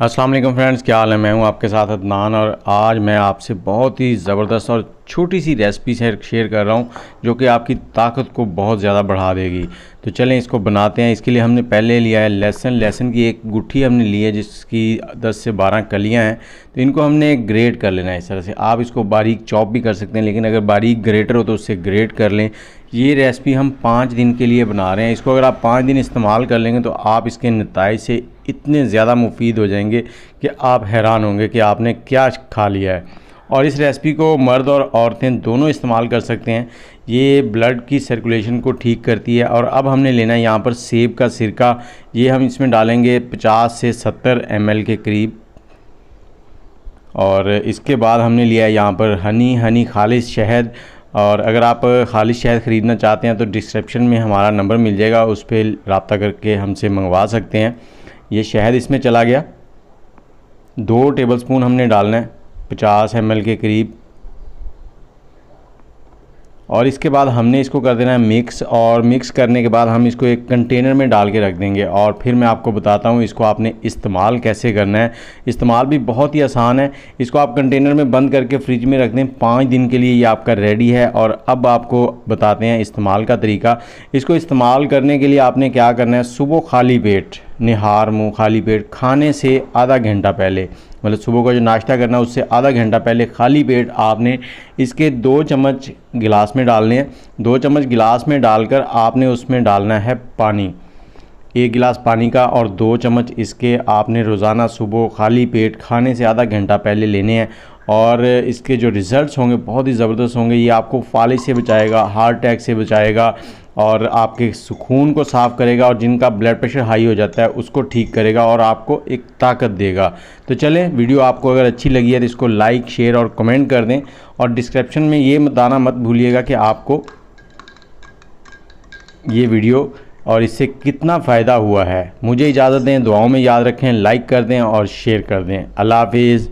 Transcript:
अस्सलाम वालेकुम फ्रेंड्स, क्या हाल है। मैं हूं आपके साथ अदनान और आज मैं आपसे बहुत ही ज़बरदस्त और छोटी सी रेसिपी शेयर कर रहा हूं जो कि आपकी ताकत को बहुत ज़्यादा बढ़ा देगी। तो चलें इसको बनाते हैं। इसके लिए हमने पहले लिया है लहसुन की एक गुट्ठी हमने ली है जिसकी 10 से 12 कलियां हैं। तो इनको हमने ग्रेट कर लेना है इस तरह से। आप इसको बारीक चॉप भी कर सकते हैं, लेकिन अगर बारीक ग्रेटर हो तो उससे ग्रेट कर लें। ये रेसिपी हम 5 दिन के लिए बना रहे हैं। इसको अगर आप 5 दिन इस्तेमाल कर लेंगे तो आप इसके नतीजे से इतने ज़्यादा मुफीद हो जाएंगे कि आप हैरान होंगे कि आपने क्या खा लिया है। और इस रेसिपी को मर्द और औरतें दोनों इस्तेमाल कर सकते हैं। ये ब्लड की सर्कुलेशन को ठीक करती है। और अब हमने लेना है यहाँ पर सेब का सिरका। ये हम इसमें डालेंगे 50 से 70 ml के करीब। और इसके बाद हमने लिया है यहाँ पर हनी खालिश शहद। और अगर आप खालिश शहद ख़रीदना चाहते हैं तो डिस्क्रिप्शन में हमारा नंबर मिल जाएगा, उस पर रब्ता करके हमसे मंगवा सकते हैं। ये शहद इसमें चला गया। 2 टेबलस्पून हमने डालना है 50 ml के करीब। और इसके बाद हमने इसको कर देना है मिक्स। और मिक्स करने के बाद हम इसको एक कंटेनर में डाल के रख देंगे। और फिर मैं आपको बताता हूँ इसको आपने इस्तेमाल कैसे करना है। इस्तेमाल भी बहुत ही आसान है। इसको आप कंटेनर में बंद करके फ्रिज में रख दें 5 दिन के लिए। ये आपका रेडी है। और अब आपको बताते हैं इस्तेमाल का तरीका। इसको इस्तेमाल करने के लिए आपने क्या करना है, सुबह खाली पेट, निहार मुँह खाली पेट, खाने से आधा घंटा पहले, मतलब सुबह का जो नाश्ता करना है उससे आधा घंटा पहले खाली पेट आपने इसके 2 चम्मच गिलास में डालने हैं। 2 चम्मच गिलास में डालकर आपने उसमें डालना है पानी, 1 गिलास पानी का। और 2 चम्मच इसके आपने रोज़ाना सुबह खाली पेट खाने से आधा घंटा पहले लेने हैं। और इसके जो रिज़ल्ट्स होंगे बहुत ही ज़बरदस्त होंगे। ये आपको फालिज से बचाएगा, हार्ट अटैक से बचाएगा और आपके सुकून को साफ़ करेगा। और जिनका ब्लड प्रेशर हाई हो जाता है उसको ठीक करेगा और आपको एक ताकत देगा। तो चलें, वीडियो आपको अगर अच्छी लगी है तो इसको लाइक, शेयर और कमेंट कर दें। और डिस्क्रिप्शन में ये बताना मत भूलिएगा कि आपको ये वीडियो और इससे कितना फ़ायदा हुआ है। मुझे इजाज़त दें, दुआओं में याद रखें, लाइक कर दें और शेयर कर दें। अल्लाह हाफिज़।